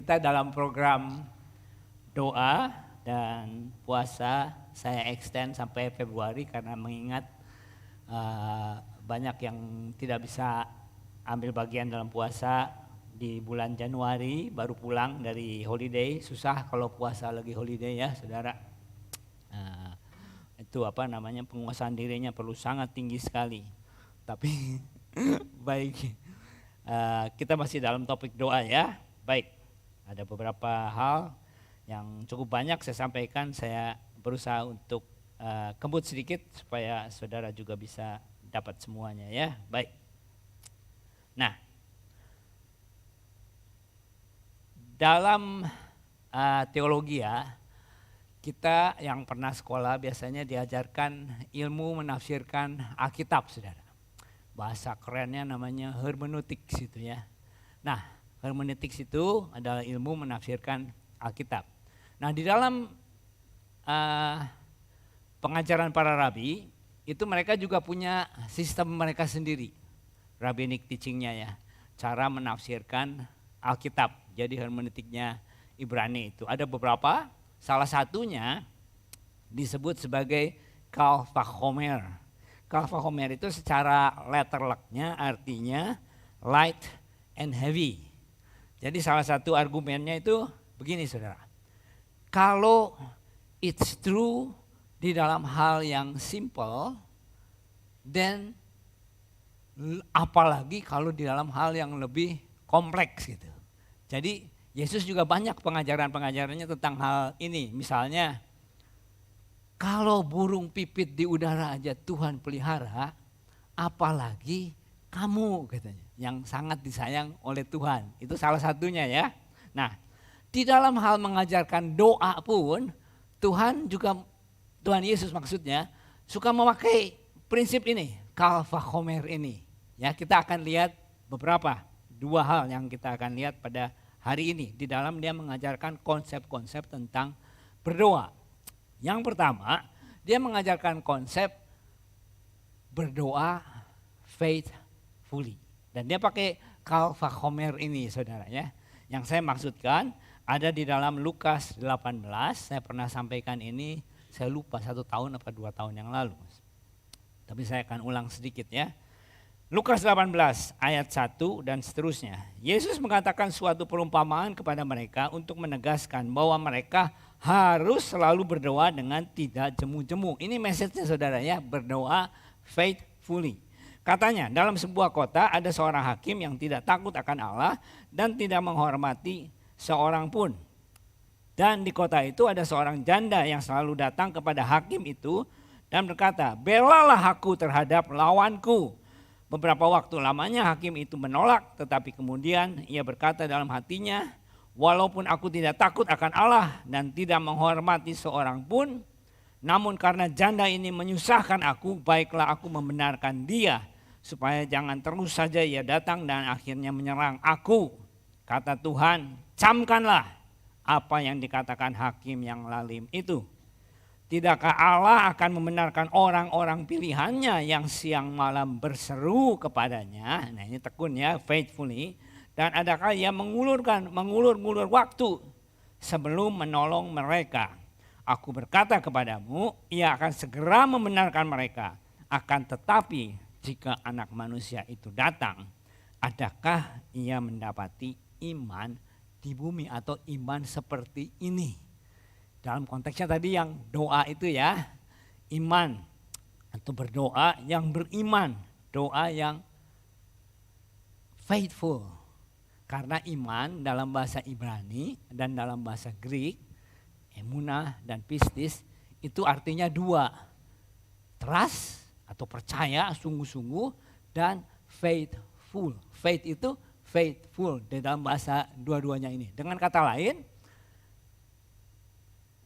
Kita dalam program doa dan puasa saya extend sampai Februari karena mengingat banyak yang tidak bisa ambil bagian dalam puasa di bulan Januari, baru pulang dari holiday. Susah kalau puasa lagi holiday ya saudara. Itu penguasaan dirinya perlu sangat tinggi sekali. Tapi baik, kita masih dalam topik doa ya. Baik. Ada beberapa hal yang cukup banyak saya sampaikan, saya berusaha untuk kebut sedikit supaya saudara juga bisa dapat semuanya ya. Baik. Nah, dalam teologi ya, kita yang pernah sekolah biasanya diajarkan ilmu menafsirkan Alkitab, saudara. Bahasa kerennya namanya hermeneutics itu ya. Nah, hermeneutics itu adalah ilmu menafsirkan Alkitab. Nah, di dalam pengajaran para rabi, itu mereka juga punya sistem mereka sendiri. Rabbinic teachingnya ya, cara menafsirkan Alkitab. Jadi hermeneutiknya Ibrani itu ada beberapa, salah satunya disebut sebagai Kal Vachomer. Kal Vachomer itu secara letterleknya artinya light and heavy. Jadi salah satu argumennya itu begini saudara, kalau it's true di dalam hal yang simple, then apalagi kalau di dalam hal yang lebih kompleks gitu. Jadi Yesus juga banyak pengajaran-pengajarannya tentang hal ini. Misalnya, kalau burung pipit di udara aja Tuhan pelihara, apalagi kamu katanya, yang sangat disayang oleh Tuhan. Itu salah satunya ya. Nah, di dalam hal mengajarkan doa pun, Tuhan Yesus maksudnya, suka memakai prinsip ini, Kal Vachomer ini. Ya, kita akan lihat dua hal yang kita akan lihat pada hari ini. Di dalam dia mengajarkan konsep-konsep tentang berdoa. Yang pertama, dia mengajarkan konsep berdoa faithfully. Dan dia pakai Kal Vachomer ini saudara ya. Yang saya maksudkan ada di dalam Lukas 18, saya pernah sampaikan ini, saya lupa 1 tahun atau 2 tahun yang lalu. Tapi saya akan ulang sedikit ya. Lukas 18 ayat 1 dan seterusnya. Yesus mengatakan suatu perumpamaan kepada mereka untuk menegaskan bahwa mereka harus selalu berdoa dengan tidak jemu-jemu. Ini message-nya saudara ya, berdoa faithfully. Katanya, dalam sebuah kota ada seorang hakim yang tidak takut akan Allah dan tidak menghormati seorang pun. Dan di kota itu ada seorang janda yang selalu datang kepada hakim itu dan berkata, belalah aku terhadap lawanku. Beberapa waktu lamanya hakim itu menolak, tetapi kemudian ia berkata dalam hatinya, walaupun aku tidak takut akan Allah dan tidak menghormati seorang pun, namun karena janda ini menyusahkan aku, baiklah aku membenarkan dia, supaya jangan terus saja ia datang dan akhirnya menyerang aku. Kata Tuhan, camkanlah apa yang dikatakan hakim yang lalim itu. Tidakkah Allah akan membenarkan orang-orang pilihannya yang siang malam berseru kepadanya? Nah ini tekun ya, faithfully. Dan adakah ia mengulur-ngulur waktu sebelum menolong mereka? Aku berkata kepadamu, ia akan segera membenarkan mereka. Akan tetapi jika anak manusia itu datang, adakah ia mendapati iman di bumi atau iman seperti ini? Dalam konteksnya tadi yang doa itu ya, iman atau berdoa yang beriman, doa yang faithful. Karena iman dalam bahasa Ibrani dan dalam bahasa Greek, emunah dan pistis itu artinya dua. Trust atau percaya sungguh-sungguh dan faithful. Faith itu faithful di dalam bahasa dua-duanya ini. Dengan kata lain,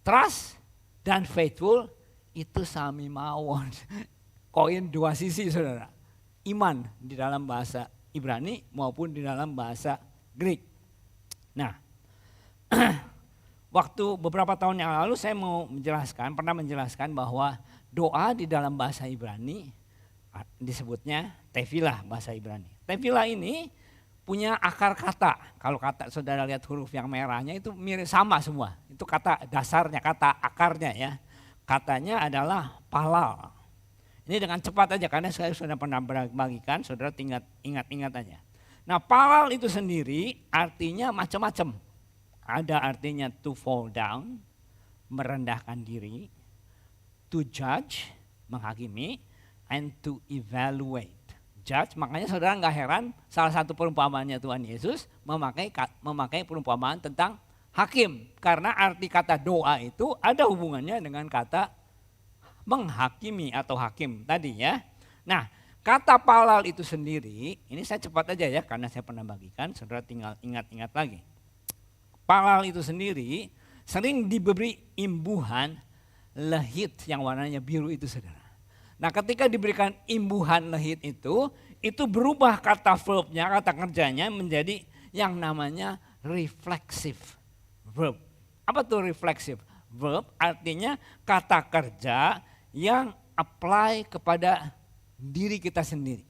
trust dan faithful itu sami mawon. Koin dua sisi saudara. Iman di dalam bahasa Ibrani maupun di dalam bahasa Greek. Nah, waktu beberapa tahun yang lalu saya pernah menjelaskan bahwa doa di dalam bahasa Ibrani disebutnya tefilah bahasa Ibrani. Tefilah ini punya akar kata. Kalau kata saudara lihat huruf yang merahnya itu mirip sama semua. Itu kata dasarnya, kata akarnya ya. Katanya adalah palal. Ini dengan cepat aja karena saya sudah pernah bagikan, saudara tinggal ingat-ingat aja. Nah, palal itu sendiri artinya macam-macam. Ada artinya to fall down, merendahkan diri, to judge, menghakimi, and to evaluate. Judge, makanya saudara nggak heran salah satu perumpamaannya Tuhan Yesus memakai perumpamaan tentang hakim. Karena arti kata doa itu ada hubungannya dengan kata menghakimi atau hakim tadi ya. Nah, kata palal itu sendiri, ini saya cepat aja ya karena saya pernah bagikan, saudara tinggal ingat-ingat lagi. Palal itu sendiri sering diberi imbuhan lehit yang warnanya biru itu saudara. Nah, ketika diberikan imbuhan lehit itu berubah kata verbnya, kata kerjanya menjadi yang namanya reflexive verb. Apa tuh reflexive verb? Artinya kata kerja yang apply kepada diri kita sendiri.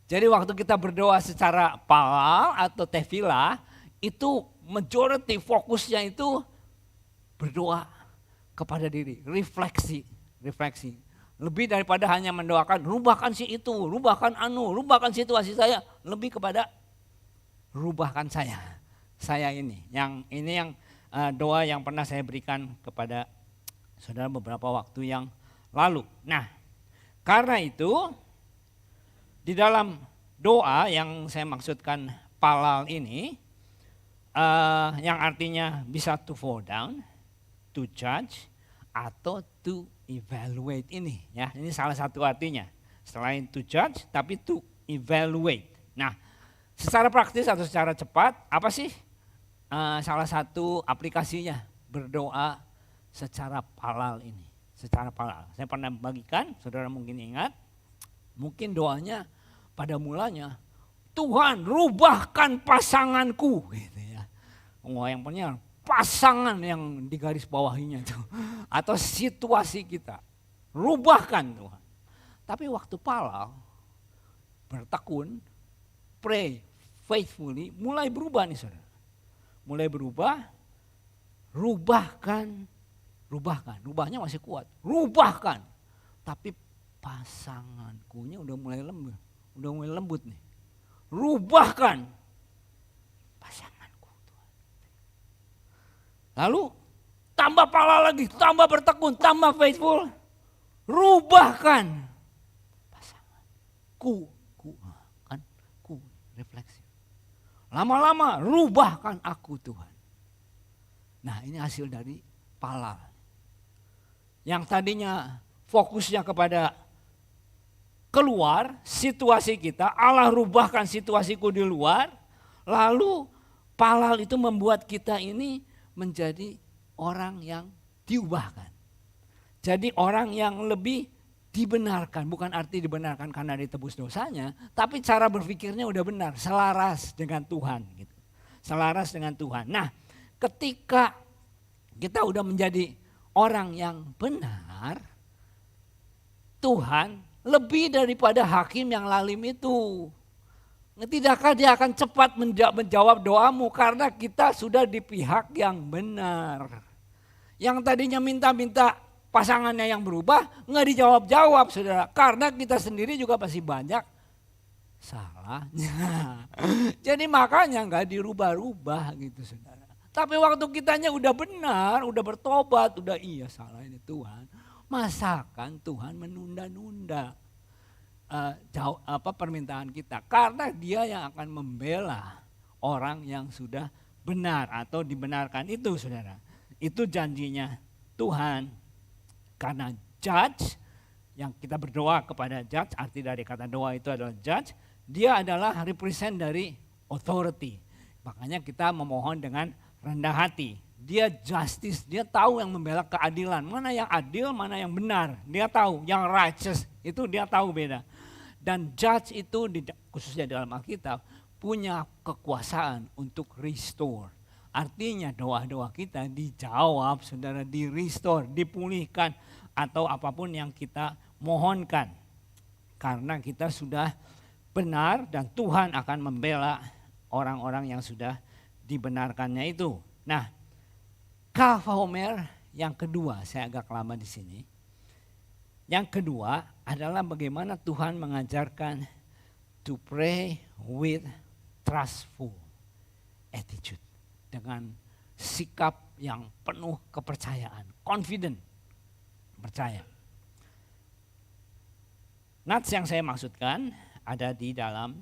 Jadi waktu kita berdoa secara palal atau tefillah, itu majority fokusnya itu berdoa kepada diri, refleksi. Lebih daripada hanya mendoakan, rubahkan si itu, rubahkan rubahkan situasi saya. Lebih kepada rubahkan saya. Saya ini. Yang doa yang pernah saya berikan kepada saudara beberapa waktu yang lalu. Nah, karena itu di dalam doa yang saya maksudkan palal ini, yang artinya bisa to fall down, to judge, atau to evaluate ini ya, ini salah satu artinya. Selain to judge tapi to evaluate. Nah, secara praktis atau secara cepat apa sih salah satu aplikasinya berdoa secara palal ini? Secara palal. Saya pernah bagikan, saudara mungkin ingat. Mungkin doanya pada mulanya Tuhan rubahkan pasanganku gitu ya. Yang punya pasangan yang di garis bawahinya tuh atau situasi kita rubahkan Tuhan. Tapi waktu palal bertekun, pray faithfully, mulai berubah nih saudara. Mulai berubah, rubahnya masih kuat, rubahkan. Tapi pasangankunya udah mulai lembut nih. Rubahkan pasanganku Tuhan. Lalu tambah pala lagi, tambah bertekun, tambah faithful. Rubahkan pasanganku, refleksi. Lama-lama rubahkan aku Tuhan. Nah, ini hasil dari palal. Yang tadinya fokusnya kepada keluar situasi kita, Allah rubahkan situasiku di luar, lalu palal itu membuat kita ini menjadi orang yang diubahkan. Jadi orang yang lebih dibenarkan, bukan arti dibenarkan karena ditebus dosanya, tapi cara berpikirnya udah benar, selaras dengan Tuhan gitu. Selaras dengan Tuhan. Nah, ketika kita udah menjadi orang yang benar, Tuhan lebih daripada hakim yang lalim itu. Tidakkah dia akan cepat menjawab doamu karena kita sudah di pihak yang benar. Yang tadinya minta-minta pasangannya yang berubah, nggak dijawab-jawab saudara. Karena kita sendiri juga pasti banyak salahnya. Jadi makanya nggak dirubah-rubah gitu saudara. Tapi waktu kitanya udah benar, udah bertobat, udah iya salah ini Tuhan. Masakan Tuhan menunda-nunda permintaan kita. Karena dia yang akan membela orang yang sudah benar atau dibenarkan itu saudara. Itu janjinya Tuhan. Karena judge, yang kita berdoa kepada judge, arti dari kata doa itu adalah judge, dia adalah represent dari authority. Makanya kita memohon dengan rendah hati. Dia justice, dia tahu yang membela keadilan. Mana yang adil, mana yang benar. Dia tahu, yang righteous itu dia tahu beda. Dan judge itu khususnya dalam Alkitab punya kekuasaan untuk restore. Artinya doa-doa kita dijawab, saudara, di restore, dipulihkan atau apapun yang kita mohonkan. Karena kita sudah benar dan Tuhan akan membela orang-orang yang sudah dibenarkannya itu. Nah, Kal Vachomer yang kedua, saya agak lama di sini. Yang kedua adalah bagaimana Tuhan mengajarkan to pray with trustful attitude. Dengan sikap yang penuh kepercayaan, confident, percaya. Nats yang saya maksudkan ada di dalam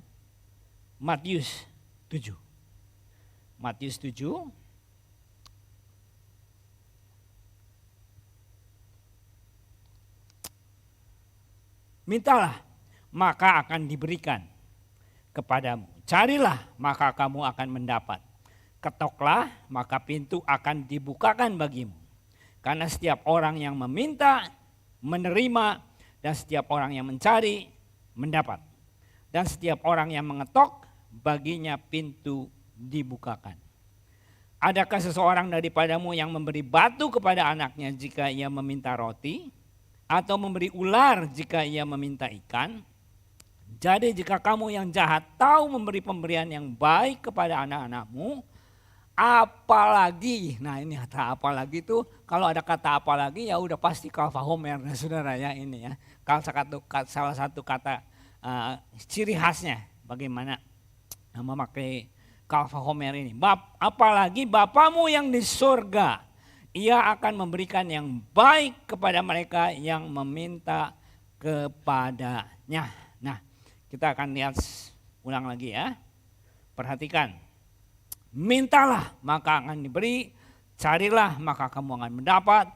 Matius 7. Matius 7 mintalah, maka akan diberikan kepadamu. Carilah, maka kamu akan mendapat. Ketoklah, maka pintu akan dibukakan bagimu. Karena setiap orang yang meminta, menerima, dan setiap orang yang mencari, mendapat. Dan setiap orang yang mengetok, baginya pintu dibukakan. Adakah seseorang daripadamu yang memberi batu kepada anaknya jika ia meminta roti? Atau memberi ular jika ia meminta ikan? Jadi jika kamu yang jahat tahu memberi pemberian yang baik kepada anak-anakmu, apalagi, nah ini kata apalagi itu, kalau ada kata apalagi ya udah pasti Kal Vachomer, nah, saudara ya ini ya. Salah satu kata ciri khasnya bagaimana memakai Kal Vachomer ini. Apalagi Bapamu yang di surga, Ia akan memberikan yang baik kepada mereka yang meminta kepadanya. Nah, kita akan lihat ulang lagi ya. Perhatikan. Mintalah maka akan diberi, carilah maka kamu akan mendapat,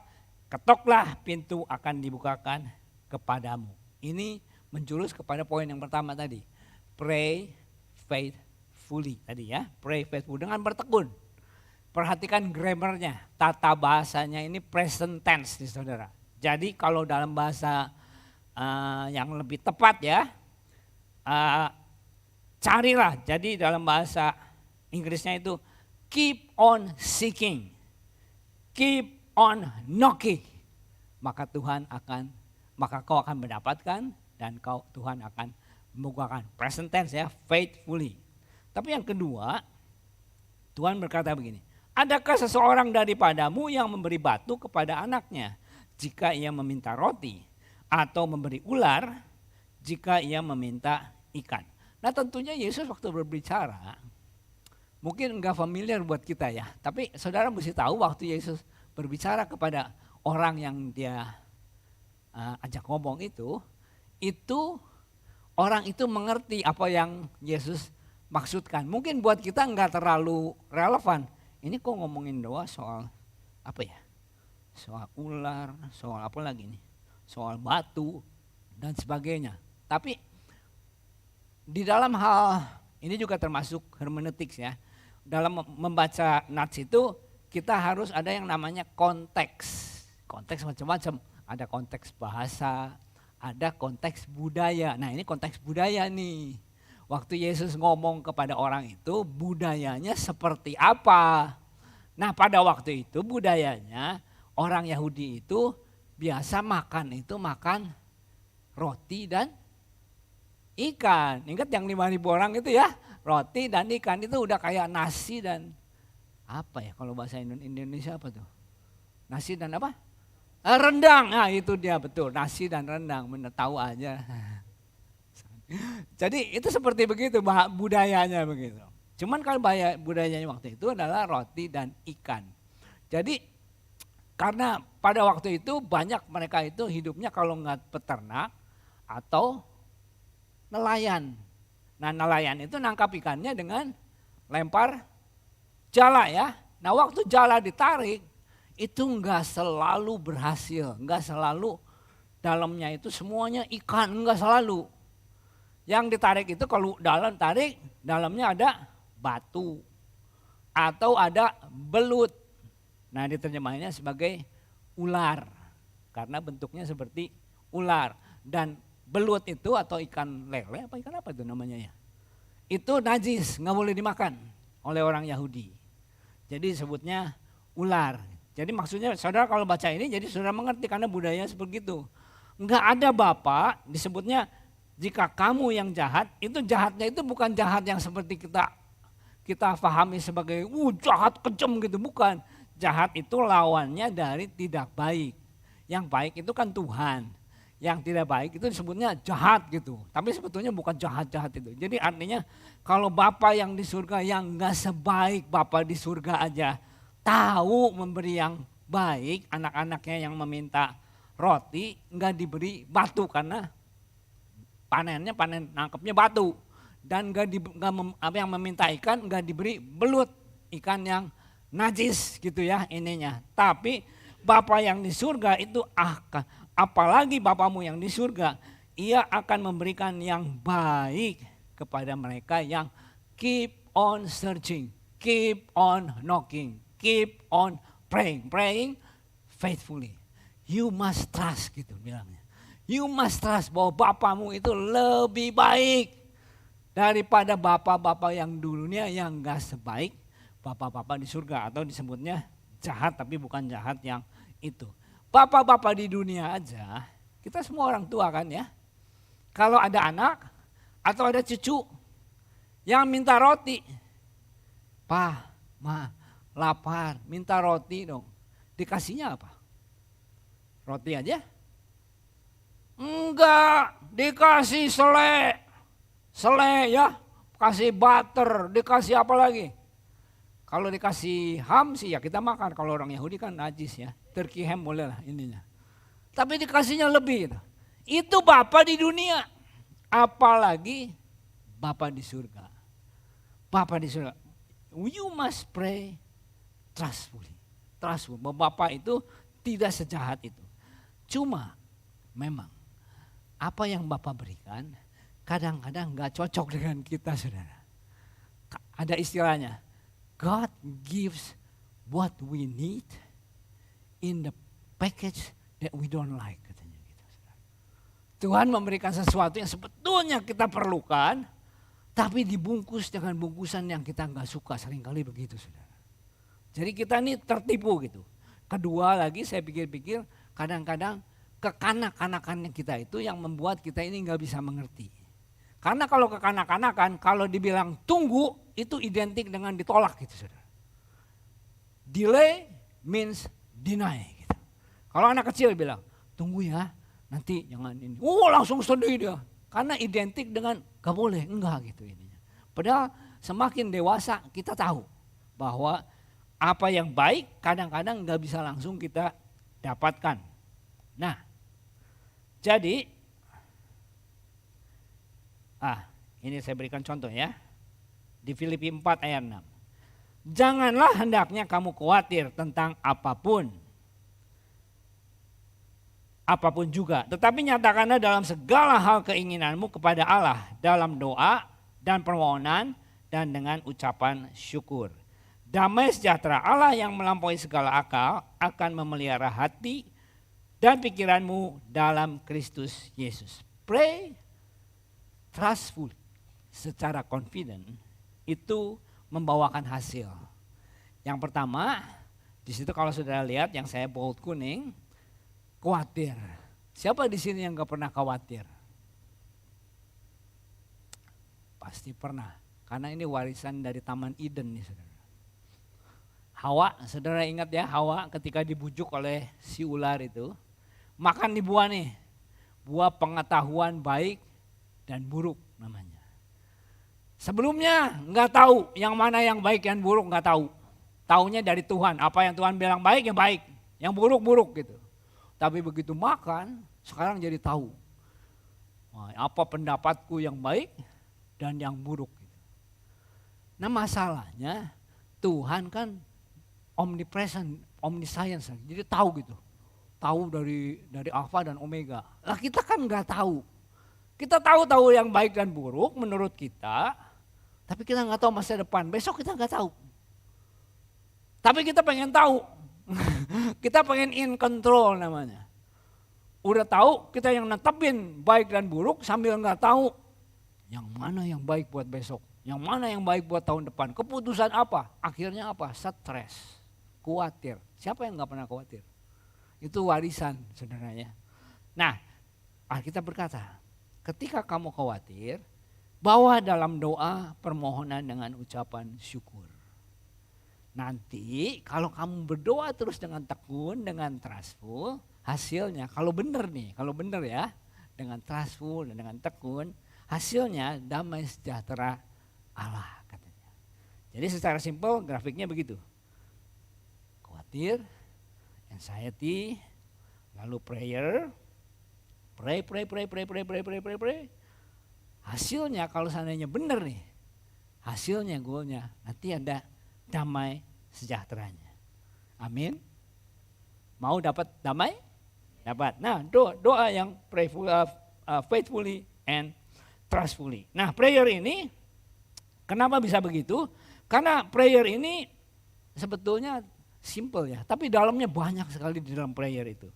ketoklah pintu akan dibukakan kepadamu. Ini menjurus kepada poin yang pertama tadi. Pray faithfully tadi ya. Pray faithfully dengan bertekun. Perhatikan grammarnya, tata bahasanya ini present tense nih saudara. Jadi kalau dalam bahasa yang lebih tepat ya, carilah. Jadi dalam bahasa Inggrisnya itu keep on seeking, keep on knocking. Maka kau akan mendapatkan dan Tuhan akan membukakan. Present tense ya, faithfully. Tapi yang kedua, Tuhan berkata begini. Adakah seseorang daripadamu yang memberi batu kepada anaknya jika ia meminta roti, atau memberi ular jika ia meminta ikan? Nah tentunya Yesus waktu berbicara mungkin enggak familiar buat kita ya, tapi saudara mesti tahu waktu Yesus berbicara kepada orang yang dia ajak ngomong itu orang itu mengerti apa yang Yesus maksudkan. Mungkin buat kita enggak terlalu relevan. Ini kok ngomongin doa soal apa ya? Soal ular, soal apa lagi nih? Soal batu dan sebagainya. Tapi di dalam hal ini juga termasuk hermeneutics ya. Dalam membaca nats itu kita harus ada yang namanya konteks. Konteks macam-macam. Ada konteks bahasa, ada konteks budaya. Nah ini konteks budaya nih. Waktu Yesus ngomong kepada orang itu budayanya seperti apa. Nah pada waktu itu budayanya orang Yahudi itu biasa makan roti dan ikan. Ingat yang 5.000 orang itu ya, roti dan ikan itu udah kayak nasi dan apa ya kalau bahasa Indonesia apa tuh? Nasi dan apa? Rendang, nah itu dia betul, nasi dan rendang, bener tahu aja. Jadi itu seperti begitu budayanya begitu. Cuman kalau budayanya waktu itu adalah roti dan ikan. Jadi karena pada waktu itu banyak mereka itu hidupnya kalau nggak peternak atau nelayan. Nah nelayan itu nangkap ikannya dengan lempar jala ya. Nah waktu jala ditarik itu nggak selalu berhasil, nggak selalu dalamnya itu semuanya ikan, nggak selalu. Yang ditarik itu kalau tarik dalamnya ada batu atau ada belut. Nah diterjemahinnya sebagai ular karena bentuknya seperti ular. Dan belut itu atau ikan lele apa ikan apa itu namanya ya. Itu najis, nggak boleh dimakan oleh orang Yahudi. Jadi sebutnya ular. Jadi maksudnya saudara kalau baca ini jadi saudara mengerti karena budaya seperti itu. Nggak ada Bapak disebutnya jika kamu yang jahat, itu jahatnya itu bukan jahat yang seperti kita kita pahami sebagai jahat kejam gitu, bukan. Jahat itu lawannya dari tidak baik. Yang baik itu kan Tuhan. Yang tidak baik itu disebutnya jahat gitu. Tapi sebetulnya bukan jahat-jahat itu. Jadi artinya kalau Bapa yang di surga yang enggak sebaik Bapa di surga aja tahu memberi yang baik, anak-anaknya yang meminta roti enggak diberi batu karena panen nangkepnya batu. Dan yang meminta ikan enggak diberi belut, ikan yang najis gitu ya ininya. Tapi Bapa yang di surga itu apalagi Bapamu yang di surga, ia akan memberikan yang baik kepada mereka yang keep on searching, keep on knocking, keep on praying faithfully. You must trust gitu bilangnya. You must trust bahwa Bapamu itu lebih baik daripada bapak-bapak yang dulunya yang gak sebaik bapak-bapak di surga, atau disebutnya jahat tapi bukan jahat yang itu. Bapak-bapak di dunia aja, kita semua orang tua kan ya. Kalau ada anak atau ada cucu yang minta roti, "Pa, Ma, lapar, minta roti dong." Dikasihnya apa? Roti aja? Enggak, dikasih selai ya, kasih butter, dikasih apa lagi? Kalau dikasih ham sih ya kita makan, kalau orang Yahudi kan najis ya, turkey ham boleh lah ininya. Tapi dikasihnya lebih gitu. Itu Bapa di dunia, apalagi Bapa di surga. Bapa di surga, you must pray trustfully. Bapa itu tidak sejahat itu. Cuma memang apa yang Bapa berikan kadang-kadang gak cocok dengan kita, saudara. Ada istilahnya, God gives what we need in the package that we don't like, katanya gitu, saudara. Tuhan memberikan sesuatu yang sebetulnya kita perlukan, tapi dibungkus dengan bungkusan yang kita gak suka, seringkali begitu, saudara. Jadi kita ini tertipu gitu. Kedua lagi saya pikir-pikir, kadang-kadang kekanak-kanakannya kita itu yang membuat kita ini gak bisa mengerti. Karena kalau kekanak-kanakan, kalau dibilang tunggu, itu identik dengan ditolak gitu, saudara. Delay means deny gitu. Kalau anak kecil bilang, tunggu ya, nanti jangan ini. Langsung sedih dia. Karena identik dengan gak boleh, enggak gitu ininya. Padahal semakin dewasa kita tahu bahwa apa yang baik kadang-kadang gak bisa langsung kita dapatkan. Nah, jadi ini saya berikan contoh ya. Di Filipi 4 ayat 6. Janganlah hendaknya kamu khawatir tentang apapun juga. Tetapi nyatakanlah dalam segala hal keinginanmu kepada Allah. Dalam doa dan permohonan dan dengan ucapan syukur. Damai sejahtera Allah yang melampaui segala akal akan memelihara hati dan pikiranmu dalam Kristus Yesus. Pray trustful, secara confident, itu membawakan hasil. Yang pertama, di situ kalau saudara lihat yang saya bold kuning, khawatir. Siapa di sini yang gak pernah khawatir? Pasti pernah, karena ini warisan dari Taman Eden nih, saudara. Hawa, saudara ingat ya, Hawa ketika dibujuk oleh si ular itu, makan di buah nih, buah pengetahuan baik dan buruk namanya. Sebelumnya nggak tahu yang mana yang baik yang buruk, nggak tahu. Taunya dari Tuhan, apa yang Tuhan bilang baik ya baik, yang buruk buruk gitu. Tapi begitu makan, sekarang jadi tahu. Apa pendapatku yang baik dan yang buruk. Gitu. Nah masalahnya Tuhan kan omnipresent, omniscience, jadi tahu gitu. Tahu dari alfa dan omega. Lah kita kan nggak tahu. Kita tahu yang baik dan buruk menurut kita, tapi kita nggak tahu masa depan. Besok kita nggak tahu. Tapi kita pengen tahu. Kita pengen in control namanya. Udah tahu kita yang netepin baik dan buruk sambil nggak tahu yang mana yang baik buat besok, yang mana yang baik buat tahun depan. Keputusan apa? Akhirnya apa? Stres, khawatir. Siapa yang nggak pernah khawatir? Itu warisan saudaranya. Nah, Alkitab berkata, ketika kamu khawatir, bawa dalam doa permohonan dengan ucapan syukur. Nanti kalau kamu berdoa terus dengan tekun, dengan trustful, hasilnya kalau benar ya, dengan trustful dan dengan tekun, hasilnya damai sejahtera Allah katanya. Jadi secara simpel grafiknya begitu. Khawatir, anxiety, lalu prayer, pray. Hasilnya kalau seandainya benar nih, hasilnya goalnya nanti ada damai sejahteranya. Amin. Mau dapat damai? Dapat. Nah, doa yang faithfully and trustfully. Nah, prayer ini kenapa bisa begitu? Karena prayer ini sebetulnya simple ya, tapi dalamnya banyak sekali di dalam prayer itu.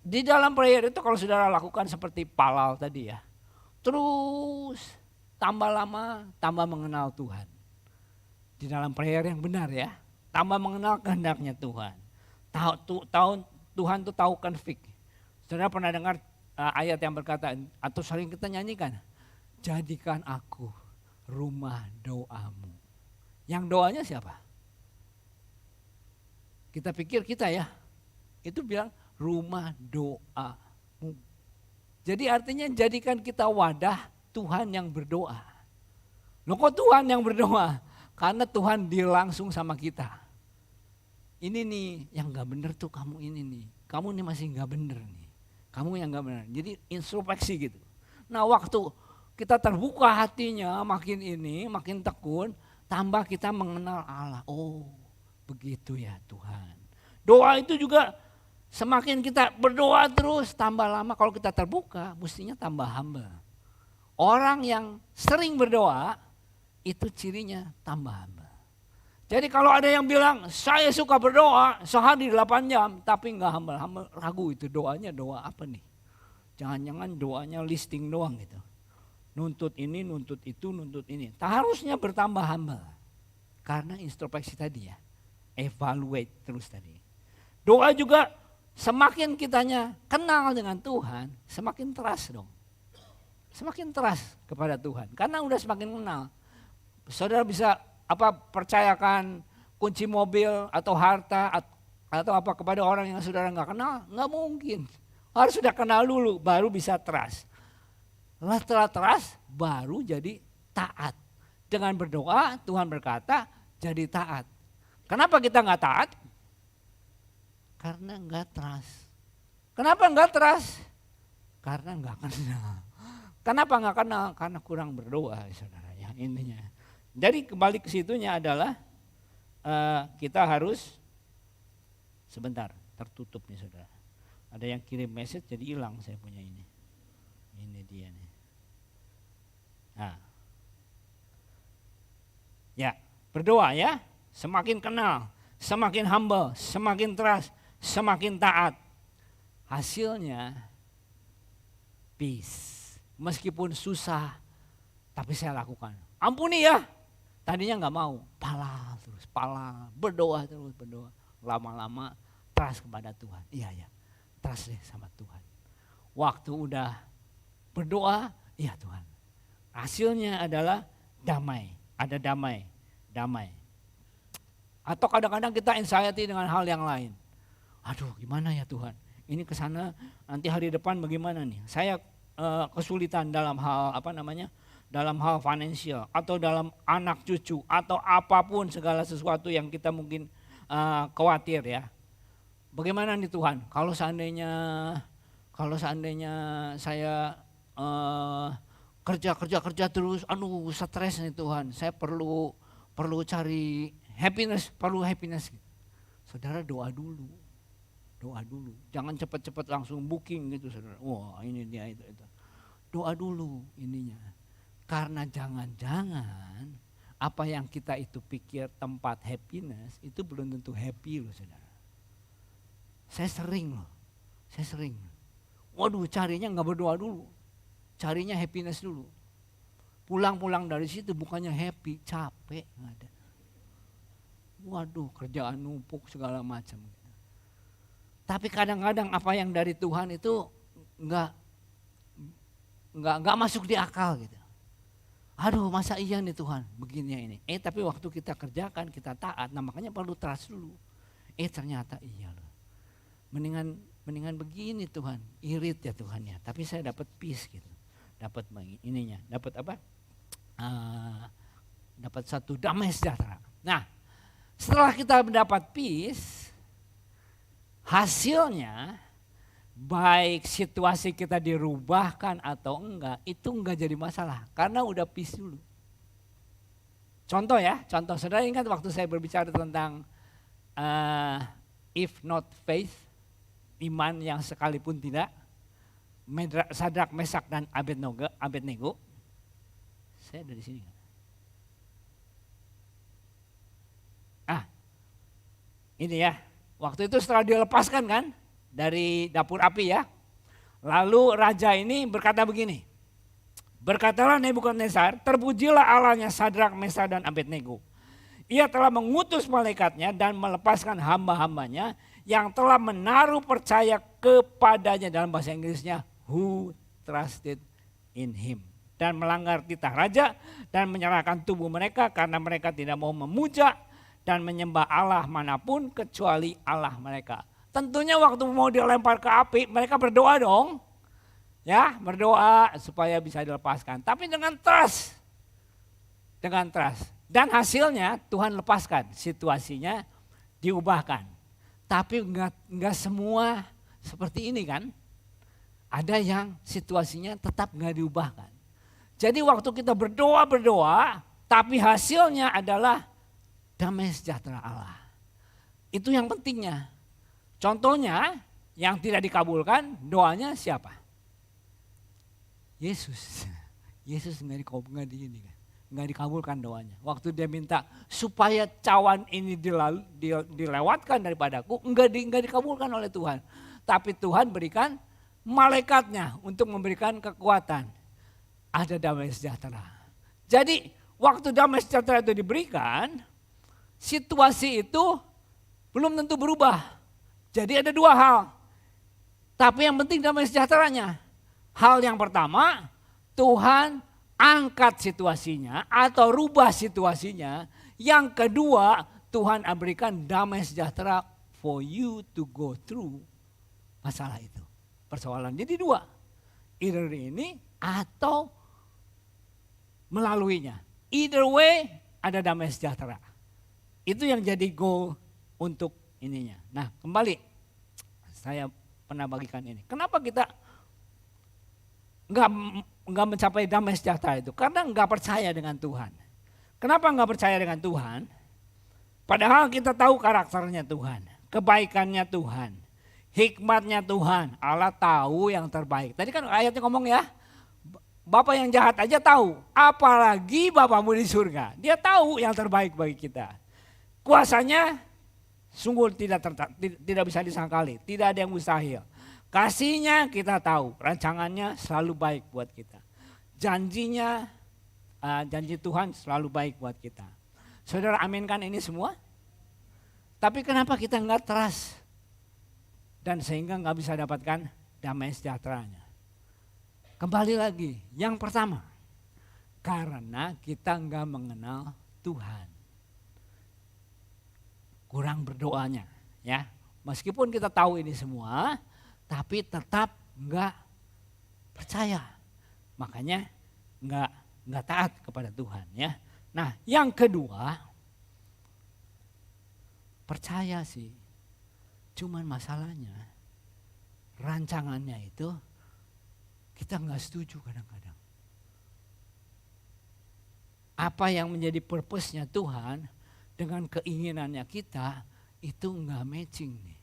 Di dalam prayer itu kalau saudara lakukan seperti Palal tadi ya, terus tambah lama tambah mengenal Tuhan. Di dalam prayer yang benar ya, tambah mengenal kehendaknya Tuhan. Tuhan tuh tahu konflik. Saudara pernah dengar ayat yang berkata, atau sering kita nyanyikan, jadikan aku rumah doamu. Yang doanya siapa? Kita pikir kita ya, itu bilang rumah doamu. Jadi artinya jadikan kita wadah Tuhan yang berdoa. Loh kok Tuhan yang berdoa? Karena Tuhan deal langsung sama kita. Ini nih yang gak bener tuh kamu ini nih. Kamu nih masih gak bener nih. Kamu yang gak bener. Jadi introspeksi gitu. Nah waktu kita terbuka hatinya makin tekun. Tambah kita mengenal Allah. Oh begitu ya Tuhan. Doa itu juga semakin kita berdoa terus tambah lama. Kalau kita terbuka mestinya tambah humble. Orang yang sering berdoa itu cirinya tambah hamba. Jadi kalau ada yang bilang saya suka berdoa sehari 8 jam tapi enggak hamba ragu itu doanya doa apa nih. Jangan-jangan doanya listing doang gitu. Nuntut ini, nuntut itu, nuntut ini. Harusnya bertambah hamba. Karena introspeksi tadi ya. Evaluate terus tadi. Doa juga semakin kitanya kenal dengan Tuhan semakin trust dong. Semakin trust kepada Tuhan karena udah semakin kenal. Saudara bisa percayakan kunci mobil atau harta atau apa kepada orang yang saudara nggak kenal? Nggak mungkin. Harus sudah kenal dulu baru bisa trust. Setelah trust baru jadi taat. Dengan berdoa Tuhan berkata jadi taat. Kenapa kita nggak taat? Karena nggak trust. Kenapa nggak trust? Karena nggak kenal. Kenapa nggak kenal? Karena kurang berdoa, saudara ya intinya. Jadi kembali ke situnya adalah kita harus sebentar tertutup nih saudara. Ada yang kirim message jadi hilang saya punya ini. Ini dia nih. Nah, ya berdoa ya, semakin kenal, semakin humble, semakin trust, semakin taat. Hasilnya peace. Meskipun susah, tapi saya lakukan. Ampuni ya. Tadinya nggak mau, pala, berdoa terus, berdoa. Lama-lama trust kepada Tuhan. Iya, trust deh sama Tuhan. Waktu udah berdoa, iya Tuhan. Hasilnya adalah damai, ada damai. Atau kadang-kadang kita anxiety dengan hal yang lain. Aduh gimana ya Tuhan, ini kesana nanti hari depan bagaimana nih. Saya kesulitan dalam hal dalam hal finansial atau dalam anak cucu atau apapun segala sesuatu yang kita mungkin khawatir ya. Bagaimana nih Tuhan kalau seandainya saya kerja terus, stres nih Tuhan, saya perlu cari happiness. Saudara doa dulu, jangan cepat-cepat langsung booking gitu saudara. Wah ini dia itu. Doa dulu ininya. Karena jangan-jangan apa yang kita itu pikir tempat happiness itu belum tentu happy loh saudara. Saya sering. Waduh carinya nggak berdoa dulu, carinya happiness dulu. Pulang dari situ bukannya happy, capek nggak ada. Waduh kerjaan numpuk segala macam. Tapi kadang-kadang apa yang dari Tuhan itu nggak masuk di akal gitu. Aduh masa iya nih Tuhan begini ini. Tapi waktu kita kerjakan, kita taat, nah makanya perlu trust dulu. Ternyata iya loh. Mendingan begini Tuhan, irit ya Tuhan ya. Tapi saya dapat peace gitu. Dapat ininya, dapat apa? Dapat satu damai sejahtera. Nah, setelah kita mendapat peace, hasilnya baik situasi kita dirubahkan atau enggak, itu enggak jadi masalah karena udah peace dulu. Contoh ya, saudara ingat waktu saya berbicara tentang if not faith, iman yang sekalipun tidak, Sadrak, Mesak dan Abednego. Saya dari sini. Ini ya, waktu itu setelah dilepaskan kan dari dapur api ya. Lalu raja ini berkata begini. Berkatalah Nebukadnezar, terpujilah Allahnya Sadrak, Mesak dan Abednego. Ia telah mengutus malaikatnya dan melepaskan hamba-hambanya yang telah menaruh percaya kepadanya, dalam bahasa Inggrisnya who trusted in him. Dan melanggar titah raja dan menyerahkan tubuh mereka karena mereka tidak mau memuja dan menyembah Allah manapun kecuali Allah mereka. Tentunya waktu mau dilempar ke api mereka berdoa dong. Ya, berdoa supaya bisa dilepaskan. Tapi dengan trust. Dengan trust. Dan hasilnya Tuhan lepaskan, situasinya diubahkan. Tapi enggak semua seperti ini kan. Ada yang situasinya tetap enggak diubahkan. Jadi waktu kita berdoa, tapi hasilnya adalah damai sejahtera Allah. Itu yang pentingnya. Contohnya yang tidak dikabulkan doanya siapa? Yesus. Yesus nggak dikabulkan doanya. Waktu dia minta supaya cawan ini dilewatkan daripadaku, nggak dikabulkan oleh Tuhan. Tapi Tuhan berikan malaikatnya untuk memberikan kekuatan. Ada damai sejahtera. Jadi waktu damai sejahtera itu diberikan, situasi itu belum tentu berubah. Jadi ada dua hal. Tapi yang penting damai sejahteranya. Hal yang pertama, Tuhan angkat situasinya atau rubah situasinya. Yang kedua, Tuhan berikan damai sejahtera for you to go through masalah itu. Persoalan jadi dua. Either ini atau melaluinya. Either way ada damai sejahtera. Itu yang jadi goal untuk ininya. Nah kembali, saya pernah bagikan ini. Kenapa kita enggak mencapai damai sejahtera itu? Karena enggak percaya dengan Tuhan. Kenapa enggak percaya dengan Tuhan? Padahal kita tahu karakternya Tuhan, kebaikannya Tuhan, hikmatnya Tuhan. Allah tahu yang terbaik. Tadi kan ayatnya ngomong ya, Bapak yang jahat aja tahu, apalagi Bapakmu di surga. Dia tahu yang terbaik bagi kita. Kuasanya sungguh tidak bisa disangkali, tidak ada yang mustahil. Kasihnya kita tahu, rancangannya selalu baik buat kita. Janjinya, janji Tuhan selalu baik buat kita. Saudara aminkan ini semua? Tapi kenapa kita enggak trust? Dan sehingga enggak bisa dapatkan damai sejahteranya. Kembali lagi, yang pertama, karena kita enggak mengenal Tuhan. Kurang berdoanya ya. Meskipun kita tahu ini semua, tapi tetap enggak percaya. Makanya enggak taat kepada Tuhan ya. Nah, yang kedua, percaya sih. Cuman masalahnya rancangannya itu kita enggak setuju kadang-kadang. Apa yang menjadi purpose-nya Tuhan dengan keinginannya kita itu enggak matching nih.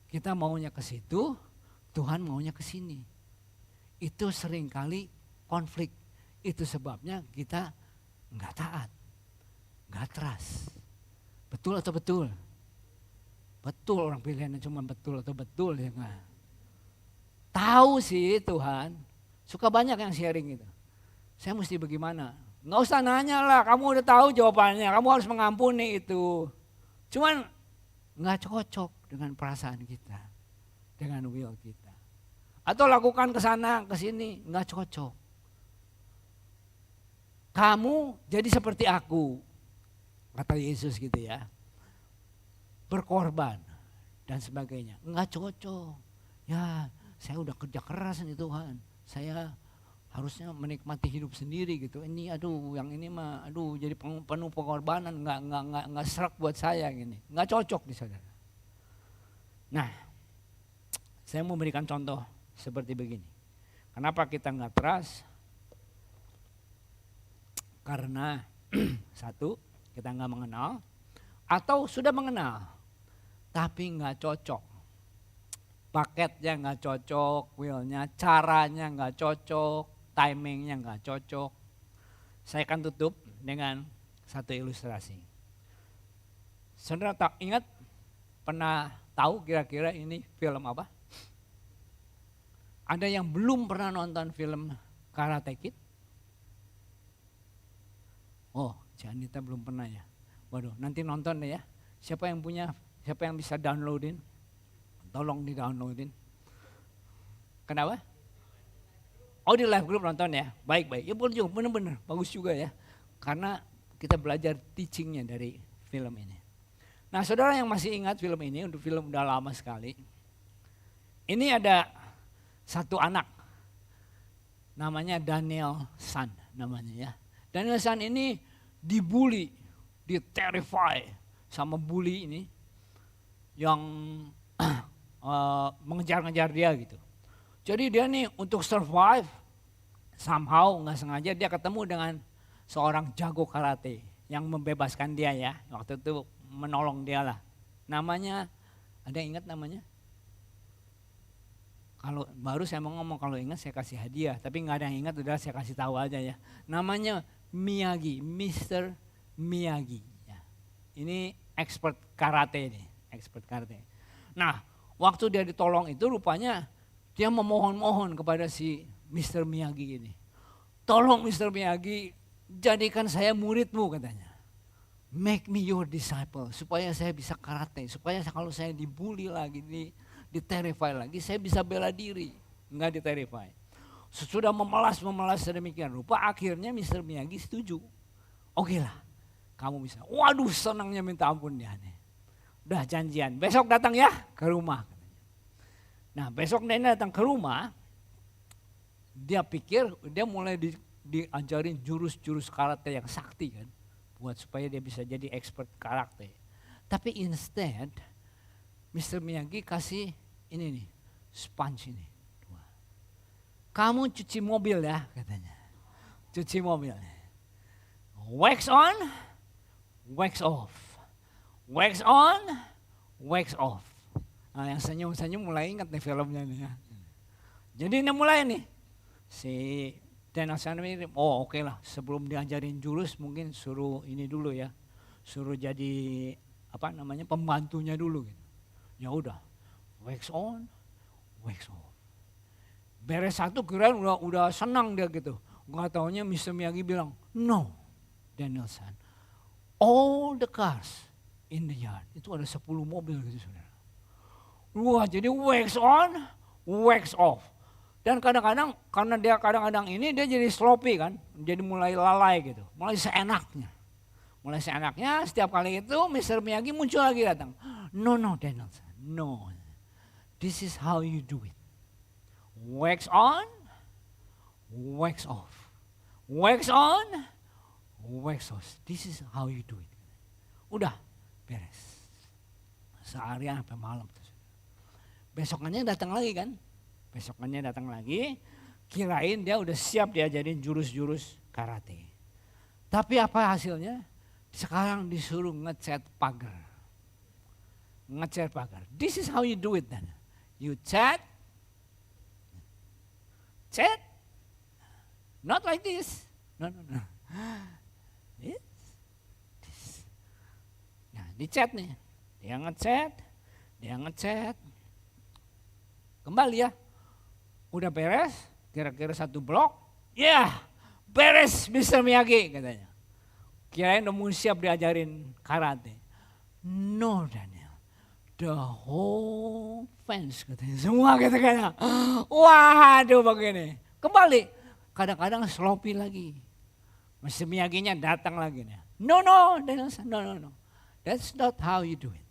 Kita maunya ke situ, Tuhan maunya ke sini. Itu seringkali konflik. Itu sebabnya kita enggak taat, enggak trust. Betul atau betul? Betul, orang pilihannya cuma betul atau betul ya enggak. Tahu sih Tuhan, suka banyak yang sharing gitu. Saya mesti bagaimana? Nggak usah nanya lah, kamu udah tahu jawabannya, kamu harus mengampuni itu. Cuman nggak cocok dengan perasaan kita, dengan will kita. Atau lakukan ke sana, ke sini, nggak cocok. Kamu jadi seperti aku, kata Yesus gitu ya. Berkorban dan sebagainya. Enggak cocok. Ya saya udah kerja keras nih Tuhan. Saya harusnya menikmati hidup sendiri gitu. Ini aduh yang ini mah aduh jadi penuh pengorbanan. Enggak serak buat saya gini. Enggak cocok di saudara. Nah saya mau berikan contoh seperti begini. Kenapa kita enggak trust? Karena satu kita enggak mengenal. Atau sudah mengenal tapi enggak cocok. Paketnya nggak cocok, willnya, caranya nggak cocok, timingnya nggak cocok. Saya akan tutup dengan satu ilustrasi. Saudara ingat pernah tahu kira-kira ini film apa? Ada yang belum pernah nonton film Karate Kid? Oh, Janita belum pernah ya. Waduh, nanti nonton deh ya. Siapa yang punya, siapa yang bisa downloadin? Tolong di-downloadin. Kenapa? Oh di live group nonton ya, baik-baik. Ya boleh juga, benar-benar bagus juga ya. Karena kita belajar teachingnya dari film ini. Nah saudara yang masih ingat film ini, untuk film udah lama sekali. Ini ada satu anak, namanya Daniel San namanya ya. Daniel San ini dibully, diterrify sama bully ini. Yang mengejar-ngejar dia gitu. Jadi dia nih untuk survive somehow nggak sengaja dia ketemu dengan seorang jago karate yang membebaskan dia ya. Waktu itu menolong dia lah. Namanya, ada yang ingat namanya? Kalau baru saya mau ngomong kalau ingat saya kasih hadiah. Tapi nggak ada yang ingat udah saya kasih tahu aja ya. Namanya Miyagi, Mr. Miyagi. Ya. Ini expert karate nih, expert karate. Nah waktu dia ditolong itu rupanya dia memohon-mohon kepada si Mr. Miyagi ini. Tolong Mr. Miyagi jadikan saya muridmu katanya. Make me your disciple supaya saya bisa karate. Supaya kalau saya dibully lagi, diterrify lagi saya bisa bela diri. Enggak diterrify. Sudah memelas sedemikian rupa akhirnya Mr. Miyagi setuju. Oke lah kamu bisa. Waduh senangnya minta ampun dia nih. Udah janjian, besok datang ya ke rumah. Nah besok dia datang ke rumah, dia pikir dia mulai diajarin jurus-jurus karate yang sakti kan. Buat supaya dia bisa jadi expert karate. Tapi instead, Mr. Miyagi kasih ini nih, sponge ini. Kamu cuci mobil ya katanya, cuci mobil. Wax on, wax off. Wax on, wax off. Nah, yang senyum-senyum mulai ingat nih filmnya nih ya. Jadi ini mulai nih. Si Daniel San ini, oh oke lah sebelum diajarin jurus mungkin suruh ini dulu ya. Suruh jadi apa namanya pembantunya dulu gitu. Ya udah, wax on, wax off. Beres satu kirain udah senang dia gitu. Enggak taunya Mr. Miyagi bilang, no Daniel San, all the cars in the yard. Itu ada 10 mobil gitu saudara. Wah jadi wax on, wax off. Dan kadang-kadang karena dia kadang-kadang ini dia jadi sloppy kan. Jadi mulai lalai gitu. Mulai seenaknya. Mulai seenaknya setiap kali itu Mr. Miyagi muncul lagi datang. No Danielson, no. This is how you do it. Wax on, wax off. Wax on, wax off. This is how you do it. Udah. Beres. Seharian sampai malam. Besokannya datang lagi kan. Besokannya datang lagi. Kirain dia udah siap diajarin jurus-jurus karate. Tapi apa hasilnya? Sekarang disuruh ngecat pagar. Ngecat pagar. This is how you do it then. You cat. Cat. Not like this. No. Dicat nih, dia ngecat, kembali ya, udah beres, kira-kira 1 blok, ya beres Mr. Miyagi katanya. Kirain udah mau siap diajarin karate. No Daniel, the whole fence katanya, semua gitu katanya. Waduh begini, kembali, kadang-kadang sloppy lagi, Mr. Miyagi-nya datang lagi nih. No, Daniel-san, no. That's not how you do it.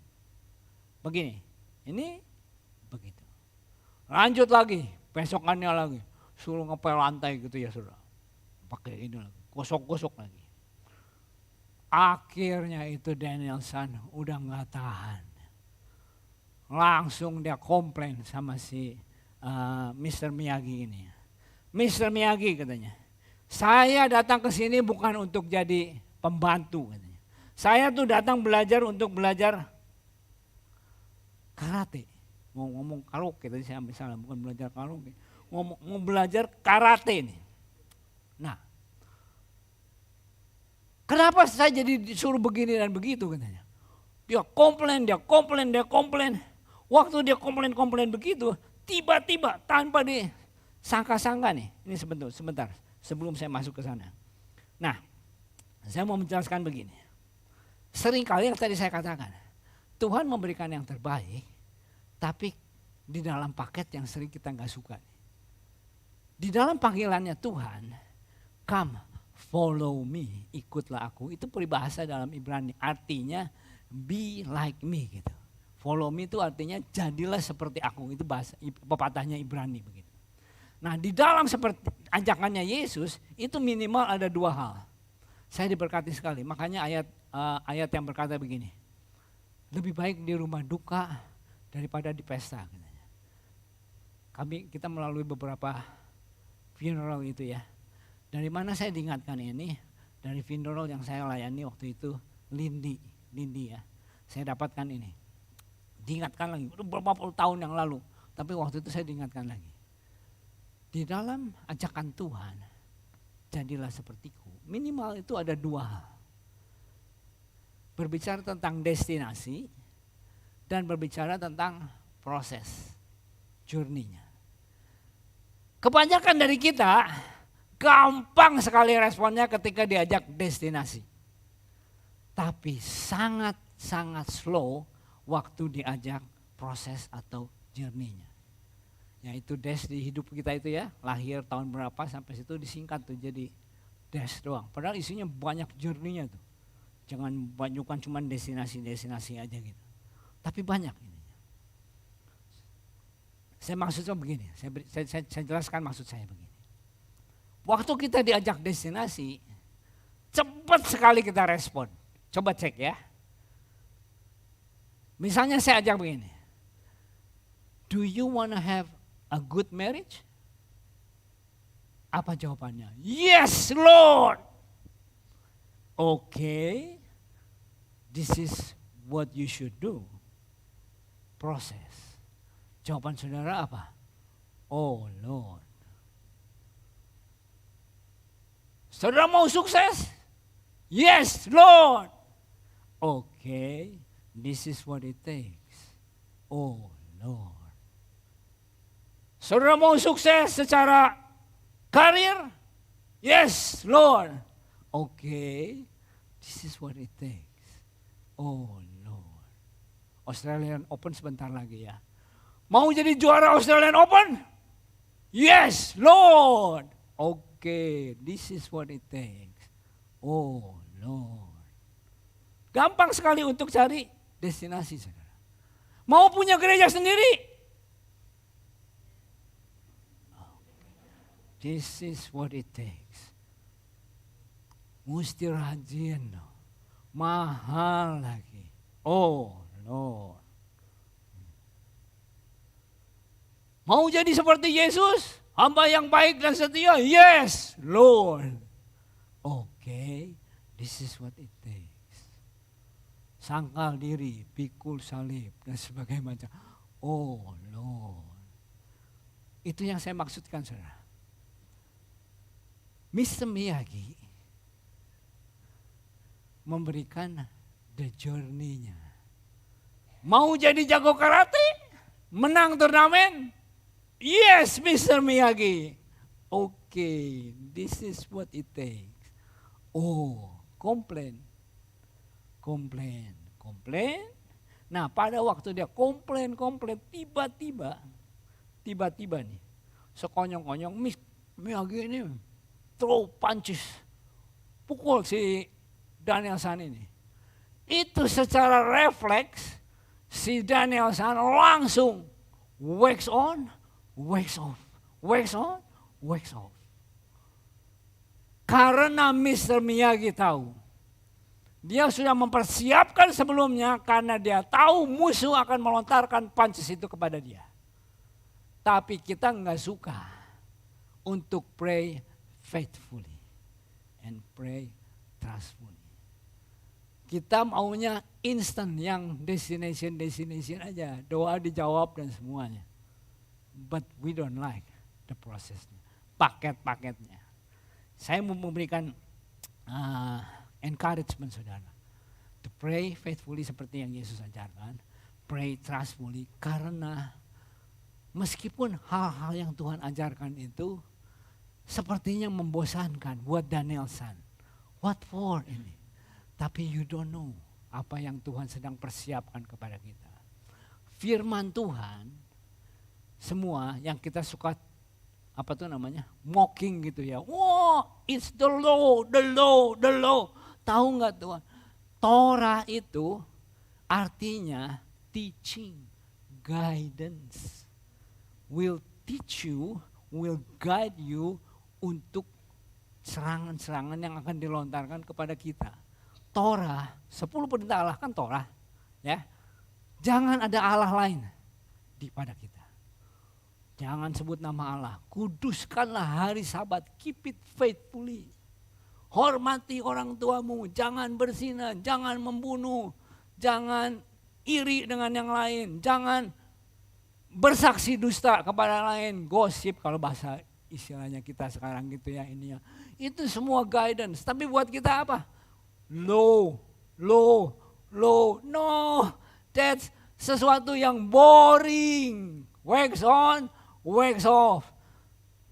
Begini, ini begitu. Lanjut lagi, besokannya lagi. Suruh ngepel lantai gitu ya saudara. Pakai ini lagi, gosok-gosok lagi. Akhirnya itu Daniel-san udah gak tahan. Langsung dia komplain sama si Mr. Miyagi ini. Mr. Miyagi katanya, saya datang ke sini bukan untuk jadi pembantu katanya. Saya tuh datang untuk belajar karate. Mau ngomong karaoke tadi saya misalnya, bukan belajar karaoke. Mau belajar karate nih. Nah, kenapa saya jadi disuruh begini dan begitu katanya. Dia komplain. Waktu dia komplain begitu, tiba-tiba tanpa disangka-sangka nih. Ini sebentar sebelum saya masuk ke sana. Nah, saya mau menjelaskan begini. Seringkali yang tadi saya katakan, Tuhan memberikan yang terbaik, tapi di dalam paket yang sering kita gak suka. Di dalam panggilannya Tuhan, come follow me, ikutlah aku. Itu peribahasa dalam Ibrani, artinya be like me gitu. Follow me itu artinya jadilah seperti aku, itu bahasa pepatahnya Ibrani begitu. Nah, di dalam seperti ajakannya Yesus itu minimal ada dua hal. Saya diberkati sekali, makanya ayat yang berkata begini. Lebih baik di rumah duka daripada di pesta. Kita melalui beberapa funeral itu ya. Dari mana saya diingatkan ini? Dari funeral yang saya layani waktu itu, Lindi ya. Saya dapatkan ini. Diingatkan lagi, udah beberapa puluh tahun yang lalu. Tapi waktu itu saya diingatkan lagi. Di dalam ajakan Tuhan, jadilah sepertiku. Minimal itu ada dua hal. Berbicara tentang destinasi dan berbicara tentang proses, journey-nya. Kebanyakan dari kita gampang sekali responnya ketika diajak destinasi. Tapi sangat slow waktu diajak proses atau journey-nya. Yaitu dash di hidup kita itu ya, lahir tahun berapa sampai situ disingkat tuh jadi dash doang. Padahal isinya banyak journey-nya tuh. Bukan cuma destinasi aja gitu. Tapi banyak ini. Saya maksudnya begini, saya jelaskan maksud saya begini. Waktu kita diajak destinasi, cepat sekali kita respon. Coba cek ya. Misalnya saya ajak begini. Do you wanna have a good marriage? Apa jawabannya? Yes, Lord. Okay. This is what you should do. Proses. Jawaban saudara apa? Oh, Lord. Saudara mau sukses? Yes, Lord. Okay. This is what it takes. Oh Lord. Saudara mau sukses secara karir? Yes, Lord. Okay. This is what it takes. Oh Lord. Australian Open sebentar lagi ya. Mau jadi juara Australian Open? Yes, Lord. Okay. This is what it takes. Oh Lord. Gampang sekali untuk cari destinasi saudara. Mau punya gereja sendiri? This is what it takes. Mesti rajin, mahal lagi. Oh Lord. Mau jadi seperti Yesus? Hamba yang baik dan setia? Yes, Lord. Okay, this is what it takes. Sangkal diri, pikul salib, dan sebagainya macam. Oh Lord. Itu yang saya maksudkan saudara. Mr. Miyagi memberikan the journey-nya. Mau jadi jago karate? Menang turnamen? Yes, Mr. Miyagi. Okay, this is what it takes. Oh, komplain. Nah, pada waktu dia komplain, tiba-tiba nih, sekonyong-konyong Miyagi ini throw punches, pukul si Daniel San ini. Itu secara refleks si Daniel San langsung wax on, wax off, wax on, wax off. Karena Mr. Miyagi tahu, dia sudah mempersiapkan sebelumnya karena dia tahu musuh akan melontarkan punches itu kepada dia. Tapi kita nggak suka untuk pray faithfully and pray trustfully. Kita maunya instant yang destination aja, doa dijawab dan semuanya. But we don't like the processnya, paket-paketnya. Saya mau memberikan encouragement saudara, to pray faithfully seperti yang Yesus ajarkan, pray trustfully karena meskipun hal-hal yang Tuhan ajarkan itu sepertinya membosankan buat Daniel San. What for ini? Tapi you don't know apa yang Tuhan sedang persiapkan kepada kita. Firman Tuhan, semua yang kita suka mocking gitu ya. Wow, it's the law. Tahu nggak Tuhan? Torah itu artinya teaching, guidance. Will teach you, will guide you untuk serangan-serangan yang akan dilontarkan kepada kita. Torah, 10 perintah Allah kan Torah, ya. Jangan ada Allah lain di pada kita. Jangan sebut nama Allah. Kuduskanlah hari Sabat, keep it faithfully. Hormati orang tuamu, jangan berzina, jangan membunuh, jangan iri dengan yang lain, jangan bersaksi dusta kepada lain, gosip kalau bahasa istilahnya kita sekarang gitu ya ini ya. Itu semua guidance, tapi buat kita apa? Low. No, that's sesuatu yang boring. Wax on, wax off.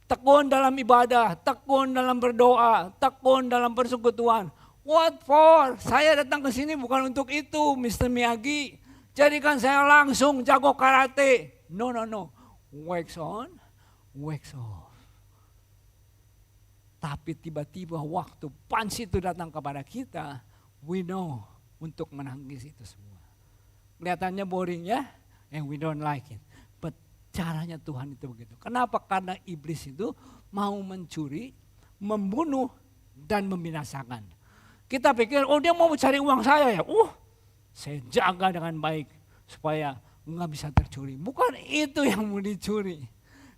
Tekun dalam ibadah, tekun dalam berdoa, tekun dalam persekutuan. What for? Saya datang ke sini bukan untuk itu, Mr. Miyagi. Jadikan saya langsung jago karate. No. Wax on, wax off. Tapi tiba-tiba waktu punch itu datang kepada kita, we know untuk menangis itu semua. Kelihatannya boring ya, and we don't like it. But caranya Tuhan itu begitu. Kenapa? Karena iblis itu mau mencuri, membunuh, dan membinasakan. Kita pikir, oh dia mau cari uang saya ya. Saya jaga dengan baik supaya nggak bisa tercuri. Bukan itu yang mau dicuri.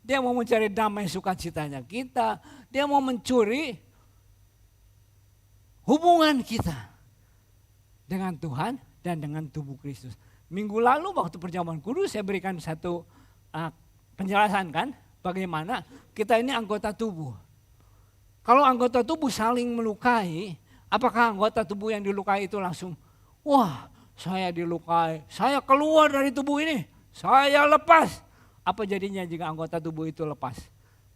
Dia mau mencari damai sukacitanya kita. Dia mau mencuri hubungan kita dengan Tuhan dan dengan tubuh Kristus. Minggu lalu waktu perjamuan kudus saya berikan satu penjelasan kan. Bagaimana kita ini anggota tubuh. Kalau anggota tubuh saling melukai, apakah anggota tubuh yang dilukai itu langsung, wah saya dilukai, saya keluar dari tubuh ini, saya lepas. Apa jadinya jika anggota tubuh itu lepas?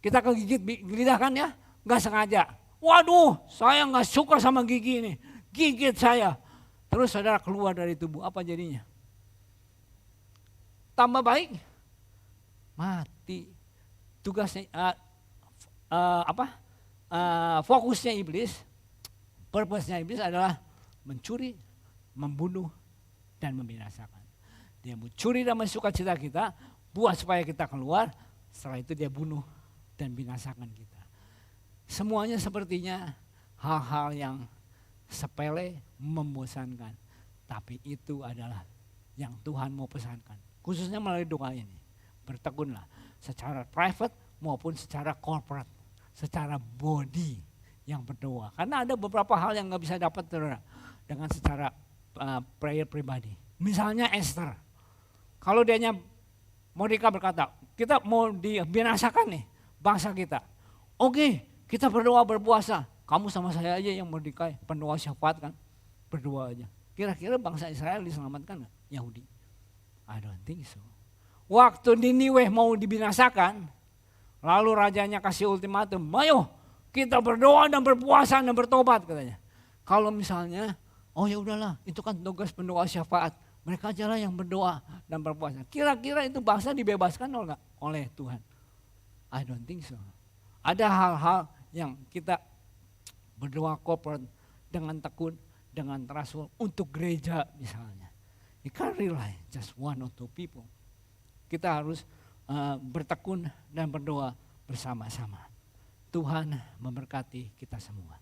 Kita kegigit lidah kan ya, gak sengaja. Waduh, saya gak suka sama gigi ini, gigit saya. Terus saudara keluar dari tubuh, apa jadinya? Tambah baik? Mati. Tugasnya, fokusnya iblis, purpose-nya iblis adalah mencuri, membunuh, dan membinasakan. Dia mencuri damai sukacita kita, buat supaya kita keluar, setelah itu dia bunuh dan binasakan kita. Semuanya sepertinya hal-hal yang sepele, membosankan. Tapi itu adalah yang Tuhan mau pesankan. Khususnya melalui doa ini. Bertekunlah secara private maupun secara corporate. Secara body yang berdoa. Karena ada beberapa hal yang gak bisa dapat dengan secara prayer pribadi. Misalnya Esther. Kalau dianya Mordeka berkata, kita mau dibinasakan nih bangsa kita. Oke, kita berdoa berpuasa. Kamu sama saya aja yang Mordeka, pendoa syafaat kan. Berdoa aja. Kira-kira bangsa Israel diselamatkan gak? Yahudi. I don't think so. Waktu Niniwe mau dibinasakan, lalu rajanya kasih ultimatum, ayo kita berdoa dan berpuasa dan bertobat katanya. Kalau misalnya, oh ya udahlah, itu kan tugas pendoa syafaat. Mereka aja lah yang berdoa dan berpuasa. Kira-kira itu bangsa dibebaskan oleh Tuhan? I don't think so. Ada hal-hal yang kita berdoa corporate dengan tekun, dengan terasul untuk gereja misalnya. You can't rely just one or two people. Kita harus bertekun dan berdoa bersama-sama. Tuhan memberkati kita semua.